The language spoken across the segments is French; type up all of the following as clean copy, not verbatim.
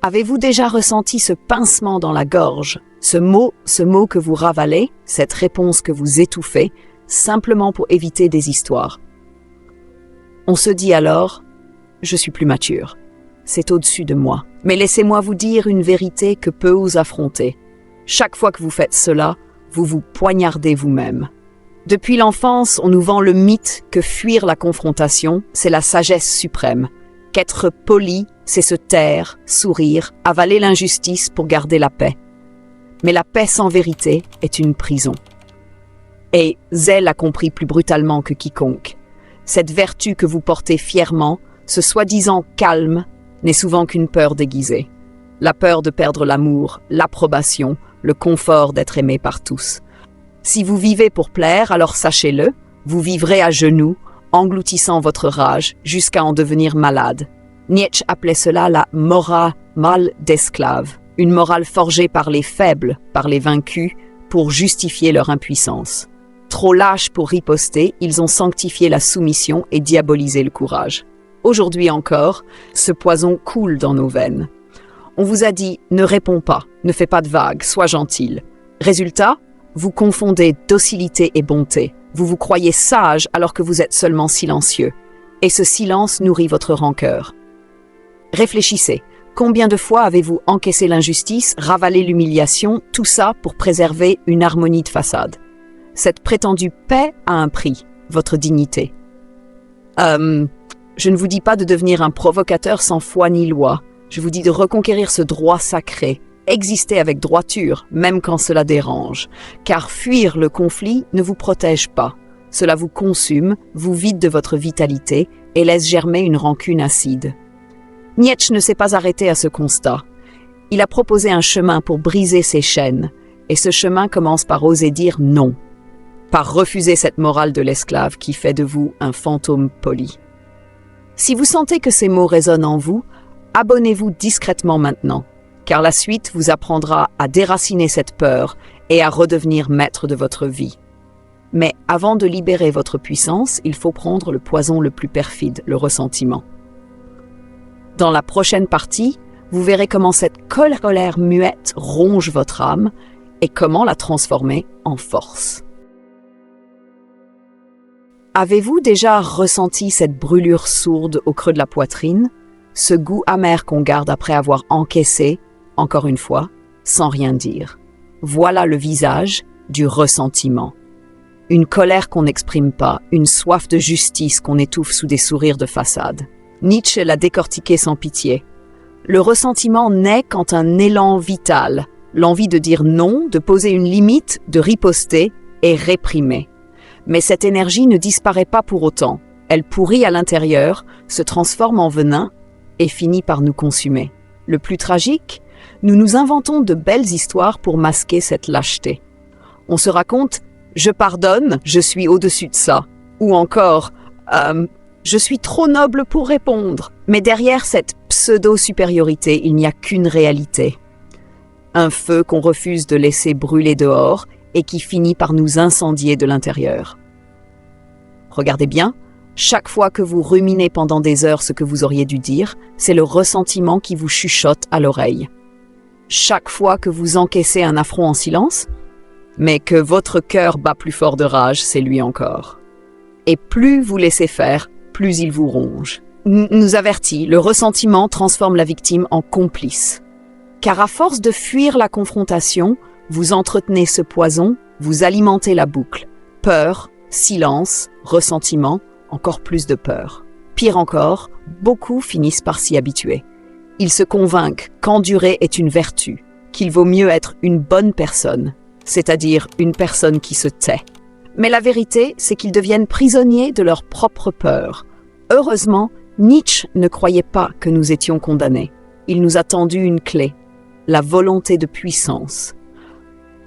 Avez-vous déjà ressenti ce pincement dans la gorge, ce mot que vous ravalez, cette réponse que vous étouffez, simplement pour éviter des histoires? On se dit alors, je suis plus mature, c'est au-dessus de moi. Mais laissez-moi vous dire une vérité que peu vous affronter. Chaque fois que vous faites cela, vous vous poignardez vous-même. Depuis l'enfance, on nous vend le mythe que fuir la confrontation, c'est la sagesse suprême. Qu'être poli, c'est se taire, sourire, avaler l'injustice pour garder la paix. Mais la paix sans vérité est une prison. Et Zell l'a compris plus brutalement que quiconque. Cette vertu que vous portez fièrement, ce soi-disant calme, n'est souvent qu'une peur déguisée. La peur de perdre l'amour, l'approbation, le confort d'être aimé par tous. Si vous vivez pour plaire, alors sachez-le, vous vivrez à genoux, engloutissant votre rage jusqu'à en devenir malade. Nietzsche appelait cela la morale d'esclave, une morale forgée par les faibles, par les vaincus, pour justifier leur impuissance. Trop lâches pour riposter, ils ont sanctifié la soumission et diabolisé le courage. Aujourd'hui encore, ce poison coule dans nos veines. On vous a dit « ne réponds pas, ne fais pas de vagues, sois gentil ». Résultat, vous confondez docilité et bonté. Vous vous croyez sage alors que vous êtes seulement silencieux. Et ce silence nourrit votre rancœur. Réfléchissez. Combien de fois avez-vous encaissé l'injustice, ravalé l'humiliation, tout ça pour préserver une harmonie de façade? Cette prétendue paix a un prix, votre dignité. Je ne vous dis pas de devenir un provocateur sans foi ni loi. Je vous dis de reconquérir ce droit sacré. Exister avec droiture, même quand cela dérange. Car fuir le conflit ne vous protège pas. Cela vous consume, vous vide de votre vitalité et laisse germer une rancune acide. Nietzsche ne s'est pas arrêté à ce constat. Il a proposé un chemin pour briser ces chaînes. Et ce chemin commence par oser dire non. Par refuser cette morale de l'esclave qui fait de vous un fantôme poli. Si vous sentez que ces mots résonnent en vous, abonnez-vous discrètement maintenant. Car la suite vous apprendra à déraciner cette peur et à redevenir maître de votre vie. Mais avant de libérer votre puissance, il faut prendre le poison le plus perfide, le ressentiment. Dans la prochaine partie, vous verrez comment cette colère muette ronge votre âme et comment la transformer en force. Avez-vous déjà ressenti cette brûlure sourde au creux de la poitrine, ce goût amer qu'on garde après avoir encaissé, encore une fois, sans rien dire? Voilà le visage du ressentiment. Une colère qu'on n'exprime pas, une soif de justice qu'on étouffe sous des sourires de façade. Nietzsche l'a décortiqué sans pitié. Le ressentiment naît quand un élan vital, l'envie de dire non, de poser une limite, de riposter, est réprimé. Mais cette énergie ne disparaît pas pour autant. Elle pourrit à l'intérieur, se transforme en venin et finit par nous consumer. Le plus tragique, nous nous inventons de belles histoires pour masquer cette lâcheté. On se raconte « je pardonne, je suis au-dessus de ça » ou encore « je suis trop noble pour répondre ». Mais derrière cette pseudo-supériorité, il n'y a qu'une réalité. Un feu qu'on refuse de laisser brûler dehors et qui finit par nous incendier de l'intérieur. Regardez bien, chaque fois que vous ruminez pendant des heures ce que vous auriez dû dire, c'est le ressentiment qui vous chuchote à l'oreille. Chaque fois que vous encaissez un affront en silence, mais que votre cœur bat plus fort de rage, c'est lui encore. Et plus vous laissez faire, plus il vous ronge. Nous avertit, le ressentiment transforme la victime en complice. Car à force de fuir la confrontation, vous entretenez ce poison, vous alimentez la boucle. Peur, silence, ressentiment, encore plus de peur. Pire encore, beaucoup finissent par s'y habituer. Ils se convainquent qu'endurer est une vertu, qu'il vaut mieux être une bonne personne, c'est-à-dire une personne qui se tait. Mais la vérité, c'est qu'ils deviennent prisonniers de leur propre peur. Heureusement, Nietzsche ne croyait pas que nous étions condamnés. Il nous a tendu une clé, la volonté de puissance.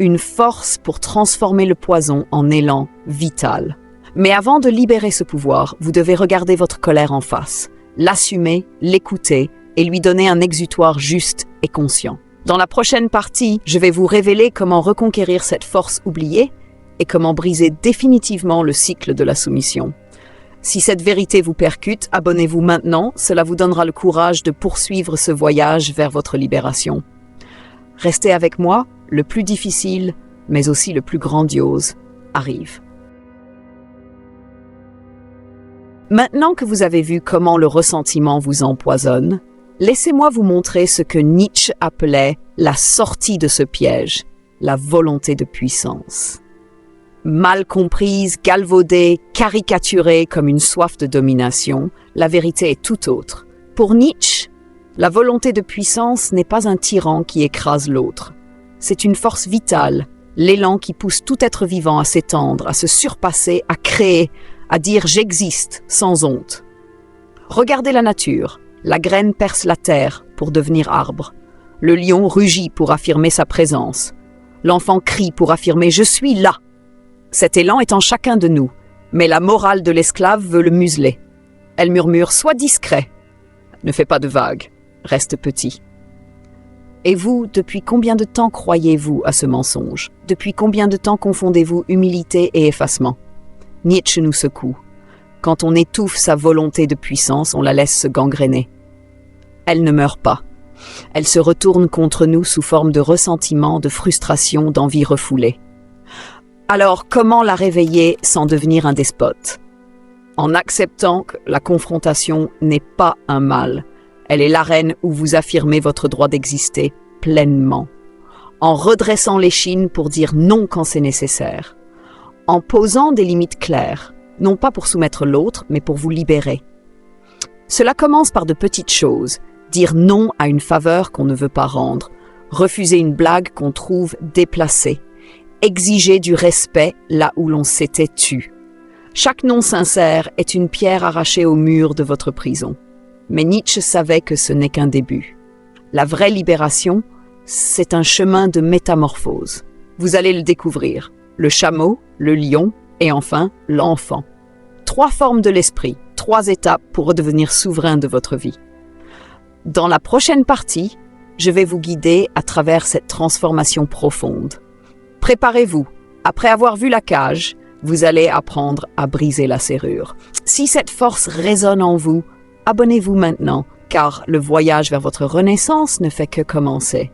Une force pour transformer le poison en élan vital. Mais avant de libérer ce pouvoir, vous devez regarder votre colère en face, l'assumer, l'écouter et lui donner un exutoire juste et conscient. Dans la prochaine partie, je vais vous révéler comment reconquérir cette force oubliée et comment briser définitivement le cycle de la soumission. Si cette vérité vous percute, abonnez-vous maintenant, cela vous donnera le courage de poursuivre ce voyage vers votre libération. Restez avec moi, le plus difficile, mais aussi le plus grandiose, arrive. Maintenant que vous avez vu comment le ressentiment vous empoisonne, laissez-moi vous montrer ce que Nietzsche appelait la sortie de ce piège, la volonté de puissance. Mal comprise, galvaudée, caricaturée comme une soif de domination, la vérité est tout autre. Pour Nietzsche, la volonté de puissance n'est pas un tyran qui écrase l'autre. C'est une force vitale, l'élan qui pousse tout être vivant à s'étendre, à se surpasser, à créer, à dire « j'existe » sans honte. Regardez la nature. La graine perce la terre pour devenir arbre. Le lion rugit pour affirmer sa présence. L'enfant crie pour affirmer « je suis là ». Cet élan est en chacun de nous, mais la morale de l'esclave veut le museler. Elle murmure « sois discret ». Ne fais pas de vagues, reste petit. Et vous, depuis combien de temps croyez-vous à ce mensonge? Depuis combien de temps confondez-vous humilité et effacement? Nietzsche nous secoue. Quand on étouffe sa volonté de puissance, on la laisse se gangréner. Elle ne meurt pas. Elle se retourne contre nous sous forme de ressentiment, de frustration, d'envie refoulée. Alors, comment la réveiller sans devenir un despote? En acceptant que la confrontation n'est pas un mal. Elle est l'arène où vous affirmez votre droit d'exister pleinement. En redressant l'échine pour dire non quand c'est nécessaire. En posant des limites claires, non pas pour soumettre l'autre, mais pour vous libérer. Cela commence par de petites choses. Dire non à une faveur qu'on ne veut pas rendre. Refuser une blague qu'on trouve déplacée. Exiger du respect là où l'on s'était tu. Chaque non sincère est une pierre arrachée au mur de votre prison. Mais Nietzsche savait que ce n'est qu'un début. La vraie libération, c'est un chemin de métamorphose. Vous allez le découvrir. Le chameau, le lion et enfin l'enfant. 3 formes de l'esprit, 3 étapes pour redevenir souverain de votre vie. Dans la prochaine partie, je vais vous guider à travers cette transformation profonde. Préparez-vous. Après avoir vu la cage, vous allez apprendre à briser la serrure. Si cette force résonne en vous, abonnez-vous maintenant, car le voyage vers votre renaissance ne fait que commencer.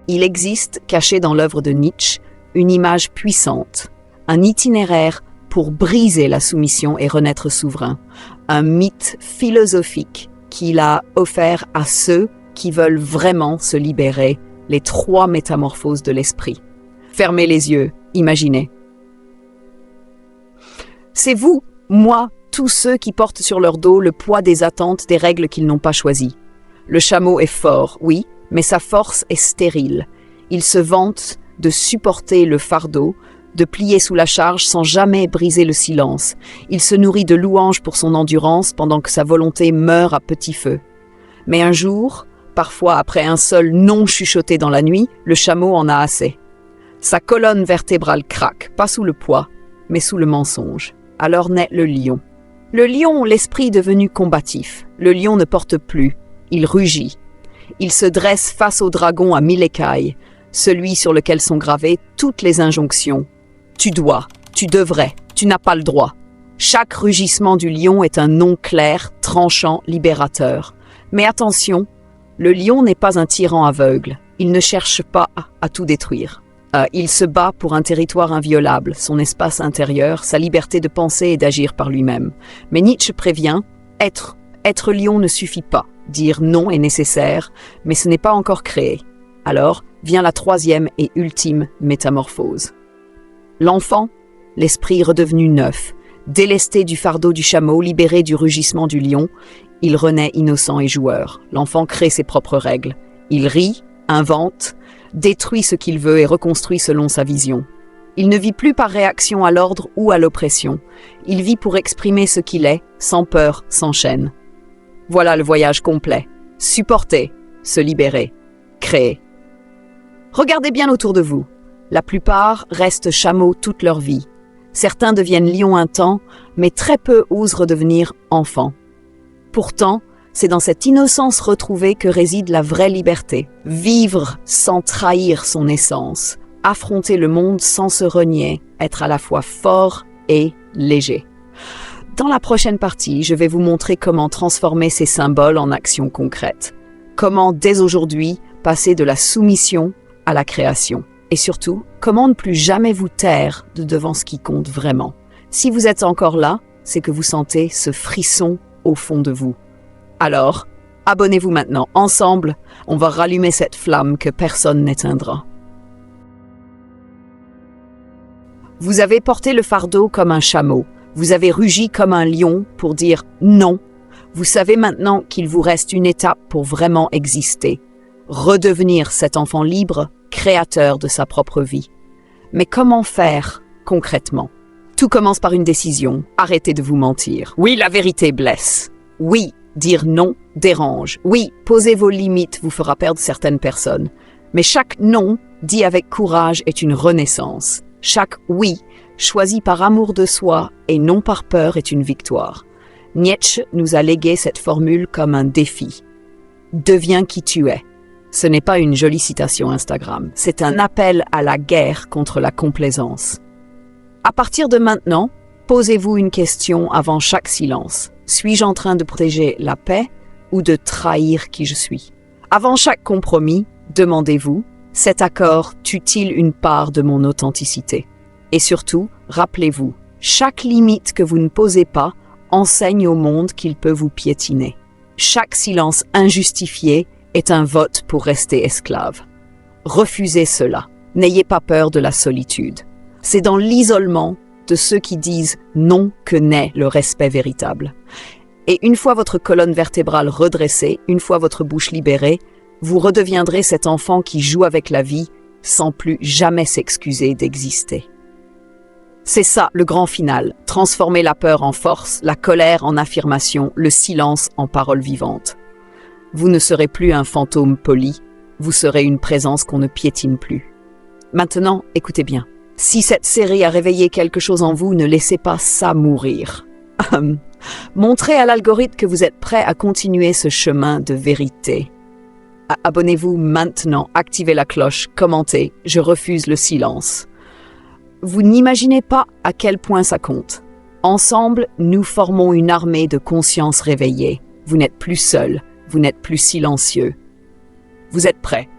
Il existe, caché dans l'œuvre de Nietzsche, une image puissante, un itinéraire pour briser la soumission et renaître souverain, un mythe philosophique qu'il a offert à ceux qui veulent vraiment se libérer, les 3 métamorphoses de l'esprit. Fermez les yeux, imaginez. C'est vous, moi, tous ceux qui portent sur leur dos le poids des attentes des règles qu'ils n'ont pas choisies. Le chameau est fort, oui, mais sa force est stérile. Il se vante de supporter le fardeau, de plier sous la charge sans jamais briser le silence. Il se nourrit de louanges pour son endurance pendant que sa volonté meurt à petit feu. Mais un jour, parfois après un seul non chuchoté dans la nuit, le chameau en a assez. Sa colonne vertébrale craque, pas sous le poids, mais sous le mensonge. Alors naît le lion. Le lion, l'esprit devenu combatif. Le lion ne porte plus, il rugit. Il se dresse face au dragon à 1000 écailles, celui sur lequel sont gravées toutes les injonctions. Tu dois, tu devrais, tu n'as pas le droit. Chaque rugissement du lion est un non clair, tranchant, libérateur. Mais attention, le lion n'est pas un tyran aveugle. Il ne cherche pas à tout détruire. Il se bat pour un territoire inviolable, son espace intérieur, sa liberté de penser et d'agir par lui-même. Mais Nietzsche prévient, être lion ne suffit pas. Dire non est nécessaire, mais ce n'est pas encore créé. Alors vient la 3e et ultime métamorphose. L'enfant, l'esprit redevenu neuf, délesté du fardeau du chameau, libéré du rugissement du lion, il renaît innocent et joueur. L'enfant crée ses propres règles. Il rit, invente, détruit ce qu'il veut et reconstruit selon sa vision. Il ne vit plus par réaction à l'ordre ou à l'oppression. Il vit pour exprimer ce qu'il est, sans peur, sans chaîne. Voilà le voyage complet. Supporter, se libérer, créer. Regardez bien autour de vous. La plupart restent chameaux toute leur vie. Certains deviennent lions un temps, mais très peu osent redevenir enfants. Pourtant, c'est dans cette innocence retrouvée que réside la vraie liberté. Vivre sans trahir son essence. Affronter le monde sans se renier. Être à la fois fort et léger. Dans la prochaine partie, je vais vous montrer comment transformer ces symboles en actions concrètes. Comment, dès aujourd'hui, passer de la soumission à la création. Et surtout, comment ne plus jamais vous taire devant ce qui compte vraiment. Si vous êtes encore là, c'est que vous sentez ce frisson au fond de vous. Alors, abonnez-vous maintenant. Ensemble, on va rallumer cette flamme que personne n'éteindra. Vous avez porté le fardeau comme un chameau. Vous avez rugi comme un lion pour dire non. Vous savez maintenant qu'il vous reste une étape pour vraiment exister. Redevenir cet enfant libre, créateur de sa propre vie. Mais comment faire concrètement? Tout commence par une décision. Arrêtez de vous mentir. Oui, la vérité blesse. Oui, dire non dérange. Oui, poser vos limites vous fera perdre certaines personnes. Mais chaque non, dit avec courage, est une renaissance. Chaque oui, choisi par amour de soi et non par peur, est une victoire. Nietzsche nous a légué cette formule comme un défi. Deviens qui tu es. Ce n'est pas une jolie citation Instagram, c'est un appel à la guerre contre la complaisance. À partir de maintenant, posez-vous une question avant chaque silence. Suis-je en train de protéger la paix ou de trahir qui je suis? Avant chaque compromis, demandez-vous, cet accord tue-t-il une part de mon authenticité? Et surtout, rappelez-vous, chaque limite que vous ne posez pas enseigne au monde qu'il peut vous piétiner. Chaque silence injustifié est un vote pour rester esclave. Refusez cela. N'ayez pas peur de la solitude. C'est dans l'isolement de ceux qui disent non que naît le respect véritable. Et une fois votre colonne vertébrale redressée, une fois votre bouche libérée, vous redeviendrez cet enfant qui joue avec la vie sans plus jamais s'excuser d'exister. C'est ça le grand final, transformer la peur en force, la colère en affirmation, le silence en parole vivante. Vous ne serez plus un fantôme poli, vous serez une présence qu'on ne piétine plus. Maintenant, écoutez bien. Si cette série a réveillé quelque chose en vous, ne laissez pas ça mourir. Montrez à l'algorithme que vous êtes prêt à continuer ce chemin de vérité. Abonnez-vous maintenant, activez la cloche, commentez, je refuse le silence. Vous n'imaginez pas à quel point ça compte. Ensemble, nous formons une armée de conscience réveillée. Vous n'êtes plus seul. Vous n'êtes plus silencieux. Vous êtes prêts.